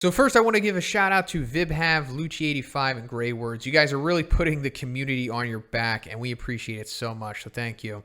So first, I want to give a shout out to VibHav, Lucci85, and Grey Words. You guys are really putting the community on your back, and we appreciate it so much, so thank you.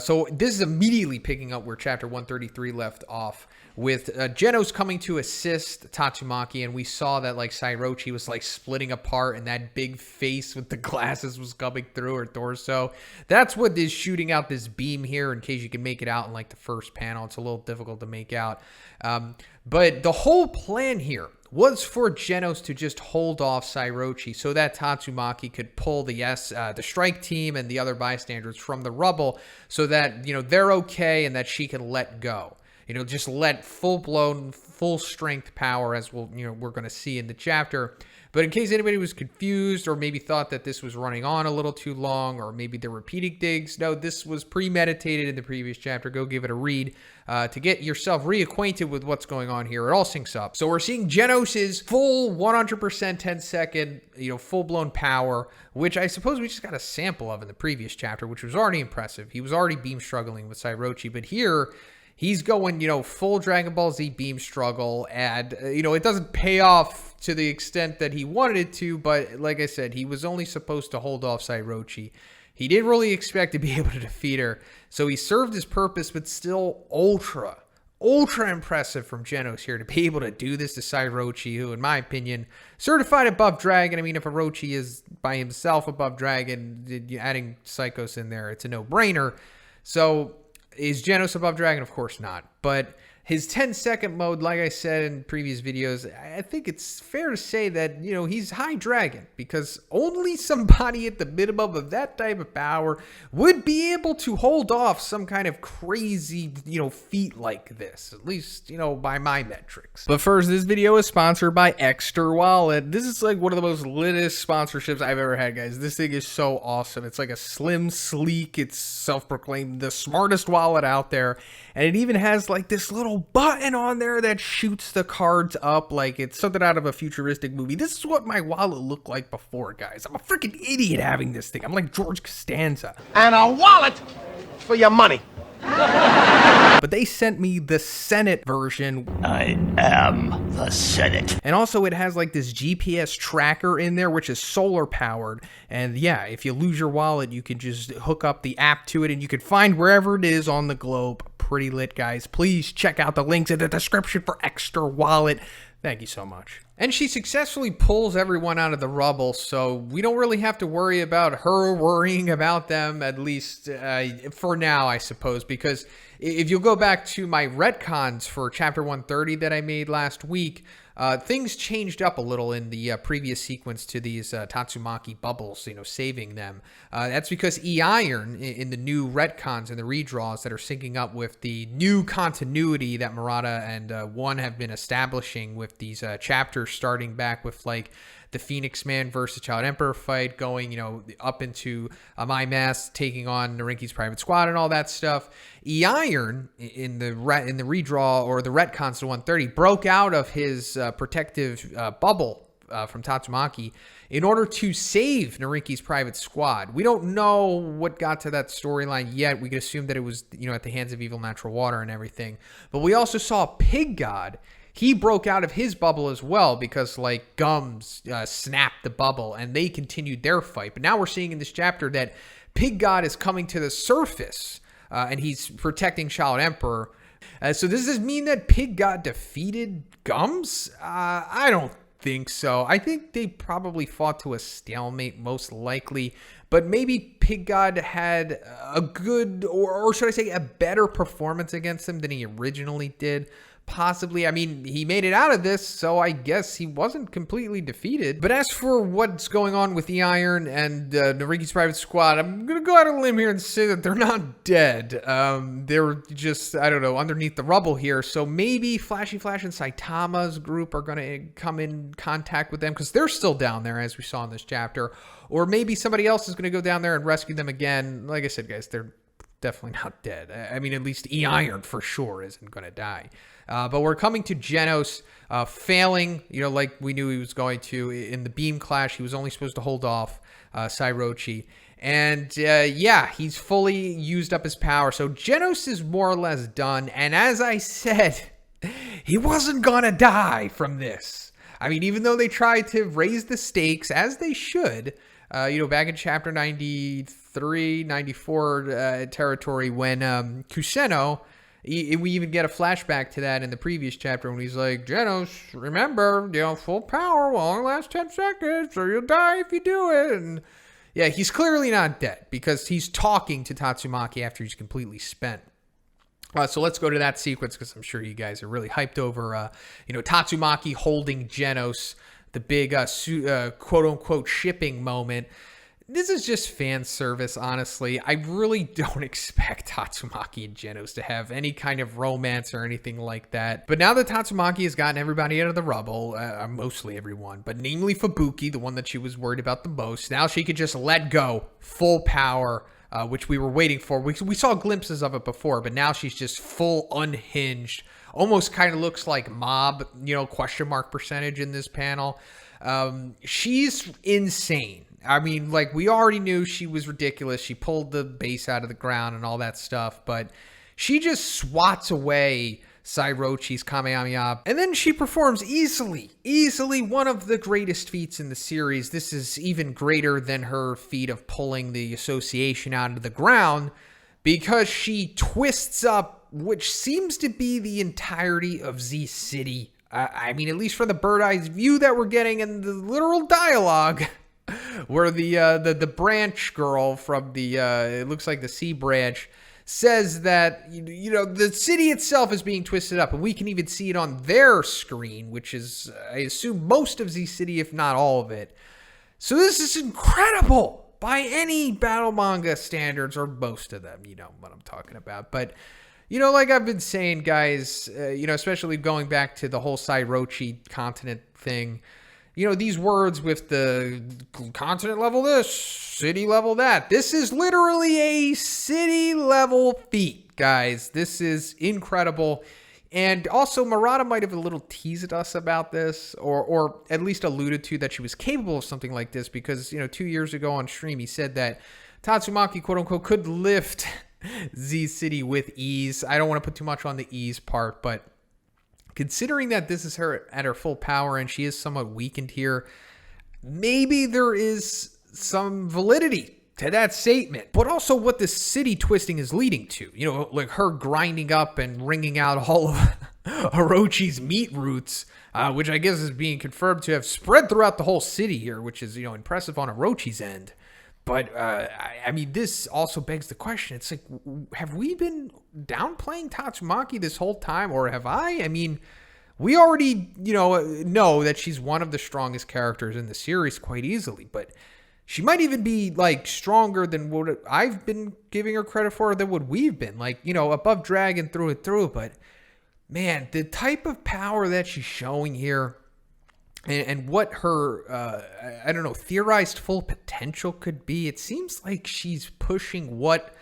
So this is immediately picking up where Chapter 133 left off, with Genos coming to assist Tatsumaki, and we saw that like Psyrochi was like splitting apart, and that big face with the glasses was coming through her torso. That's what is shooting out this beam here, in case you can make it out in like the first panel. It's a little difficult to make out. But the whole plan here was for Genos to just hold off Psyrochi so that Tatsumaki could pull the strike team and the other bystanders from the rubble, so that, you know, they're okay and that she can let go. You know, just let full-blown, full-strength power, as we're going to see in the chapter. But in case anybody was confused or maybe thought that this was running on a little too long, or maybe they're repeating things, no, this was premeditated in the previous chapter. Go give it a read to get yourself reacquainted with what's going on here. It all syncs up. So we're seeing Genos' full 100% 10-second, full-blown power, which I suppose we just got a sample of in the previous chapter, which was already impressive. He was already beam struggling with Psyrochi, but here he's going, full Dragon Ball Z beam struggle, and, it doesn't pay off to the extent that he wanted it to, but like I said, he was only supposed to hold off Psyrochi. He didn't really expect to be able to defeat her, so he served his purpose, but still ultra impressive from Genos here to be able to do this to Psyrochi, who, in my opinion, certified above Dragon. I mean, if Orochi is by himself above Dragon, adding Psychos in there, it's a no-brainer. So is Genos above Dragon? Of course not. But his 10-second mode, like I said in previous videos, I think it's fair to say that, he's high Dragon, because only somebody at the minimum of that type of power would be able to hold off some kind of crazy, feat like this, at least, by my metrics. But first, this video is sponsored by Extra Wallet. This is like one of the most litest sponsorships I've ever had, guys. This thing is so awesome. It's like a slim, sleek, it's self-proclaimed the smartest wallet out there, and it even has like this little button on there that shoots the cards up like it's something out of a futuristic movie. This is what my wallet looked like before, guys. I'm a freaking idiot having this thing. I'm like George Costanza. And a wallet for your money. But they sent me the Senate version. I am the Senate. And also it has like this GPS tracker in there, which is solar powered. And yeah, if you lose your wallet, you can just hook up the app to it and you can find wherever it is on the globe. Pretty lit, guys. Please check out the links in the description for Extra Wallet. Thank you so much. And she successfully pulls everyone out of the rubble, so we don't really have to worry about her worrying about them, at least for now, I suppose, because if you'll go back to my retcons for Chapter 130 that I made last week, things changed up a little in the previous sequence to these Tatsumaki bubbles, saving them. That's because E-Iron in the new retcons and the redraws that are syncing up with the new continuity that Murata and One have been establishing with these chapters, starting back with like the Phoenix Man versus Child Emperor fight, going, up into My Mask taking on Narinki's Private Squad and all that stuff. E-Iron in the redraw or the retcons to 130 broke out of his protective bubble from Tatsumaki in order to save Narinki's Private Squad. We don't know what got to that storyline yet. We could assume that it was, at the hands of Evil Natural Water and everything. But we also saw Pig God. He broke out of his bubble as well because, like, Gums snapped the bubble and they continued their fight. But now we're seeing in this chapter that Pig God is coming to the surface and he's protecting Child Emperor. So does this mean that Pig God defeated Gums? I don't think so. I think they probably fought to a stalemate, most likely. But maybe Pig God had a good, or should I say a better performance against him than he originally did. Possibly. I mean, he made it out of this, so I guess he wasn't completely defeated. But as for what's going on with E-Iron and Narinki's Private Squad, I'm going to go out on a limb here and say that they're not dead. They're just, I don't know, underneath the rubble here. So maybe Flashy Flash and Saitama's group are going to come in contact with them because they're still down there, as we saw in this chapter. Or maybe somebody else is going to go down there and rescue them again. Like I said, guys, they're definitely not dead. I mean, at least E-Iron for sure isn't going to die. But we're coming to Genos failing, like we knew he was going to in the beam clash. He was only supposed to hold off Psyrochi. And yeah, he's fully used up his power. So Genos is more or less done. And as I said, he wasn't going to die from this. I mean, even though they tried to raise the stakes, as they should, back in chapter 93, 94 territory, when Kuseno, we even get a flashback to that in the previous chapter when he's like, Genos, remember, full power will only last 10 seconds, or you'll die if you do it. And yeah, he's clearly not dead because he's talking to Tatsumaki after he's completely spent. So let's go to that sequence because I'm sure you guys are really hyped over, Tatsumaki holding Genos, the big quote-unquote shipping moment. This is just fan service, honestly. I really don't expect Tatsumaki and Genos to have any kind of romance or anything like that. But now that Tatsumaki has gotten everybody out of the rubble, mostly everyone, but namely Fubuki, the one that she was worried about the most, now she could just let go, full power, which we were waiting for. We saw glimpses of it before, but now she's just full unhinged. Almost kind of looks like Mob, question mark percentage in this panel. She's insane. I mean, like, we already knew she was ridiculous. She pulled the base out of the ground and all that stuff, but she just swats away Psyrochi's Kamehameha, and then she performs easily one of the greatest feats in the series. This is even greater than her feat of pulling the association out of the ground, because she twists up, which seems to be the entirety of Z City. I mean, at least from the bird-eye view that we're getting in the literal dialogue, where the branch girl from the it looks like the C branch says that the city itself is being twisted up, and we can even see it on their screen, which is, I assume, most of Z City, if not all of it. So this is incredible by any battle manga standards, or most of them. You know what I'm talking about. But like I've been saying, guys, especially going back to the whole Psyrochi continent thing. These words with the continent level this, city level that. This is literally a city level feat, guys. This is incredible. And also, Murata might have a little teased us about this, or at least alluded to that she was capable of something like this, because, 2 years ago on stream, he said that Tatsumaki, quote unquote, could lift Z City with ease. I don't want to put too much on the ease part, but considering that this is her at her full power and she is somewhat weakened here, maybe there is some validity to that statement. But also what the city twisting is leading to, like her grinding up and wringing out all of Orochi's meat roots, which I guess is being confirmed to have spread throughout the whole city here, which is, impressive on Orochi's end. But, I mean, this also begs the question. It's like, have we been downplaying Tatsumaki this whole time, or have I? I mean, we already, know that she's one of the strongest characters in the series quite easily, but she might even be, like, stronger than what I've been giving her credit for, than what we've been. Like, above Dragon through and through. But, man, the type of power that she's showing here, and what her, theorized full potential could be, it seems like she's pushing what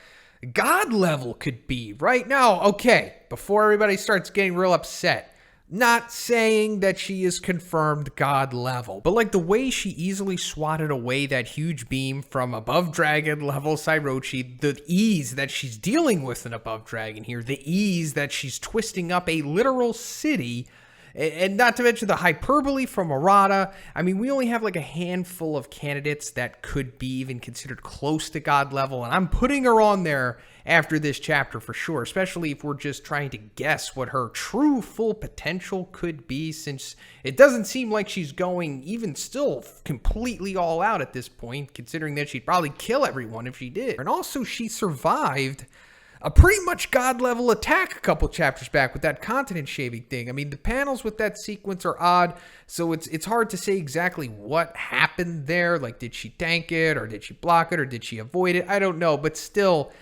God level could be right now. Okay, before everybody starts getting real upset, not saying that she is confirmed God level, but like the way she easily swatted away that huge beam from above Dragon level Psyrochi, the ease that she's dealing with an above Dragon here, the ease that she's twisting up a literal city. And not to mention the hyperbole from Murata. I mean, we only have like a handful of candidates that could be even considered close to God level. And I'm putting her on there after this chapter for sure, especially if we're just trying to guess what her true full potential could be, since it doesn't seem like she's going even still completely all out at this point, considering that she'd probably kill everyone if she did. And also, she survived a pretty much God level attack a couple chapters back with that continent shaving thing. I mean, the panels with that sequence are odd, so it's hard to say exactly what happened there. Like, did she tank it, or did she block it, or did she avoid it? I don't know, but still,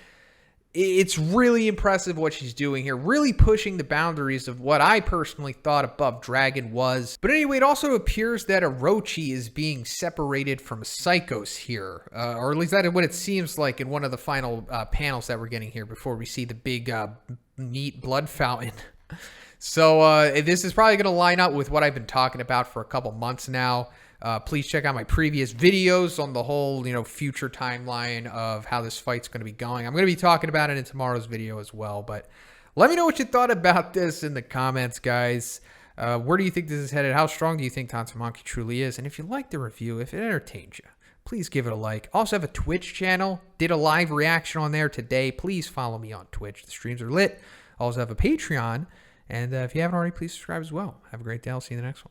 it's really impressive what she's doing here, really pushing the boundaries of what I personally thought Above Dragon was. But anyway, it also appears that Orochi is being separated from Psychos here, or at least that is what it seems like in one of the final panels that we're getting here before we see the big neat blood fountain. So this is probably going to line up with what I've been talking about for a couple months now. Please check out my previous videos on the whole, future timeline of how this fight's going to be going. I'm going to be talking about it in tomorrow's video as well. But let me know what you thought about this in the comments, guys. Where do you think this is headed? How strong do you think Tatsumaki truly is? And if you like the review, if it entertained you, please give it a like. Also have a Twitch channel. Did a live reaction on there today. Please follow me on Twitch. The streams are lit. Also have a Patreon. And if you haven't already, please subscribe as well. Have a great day. I'll see you in the next one.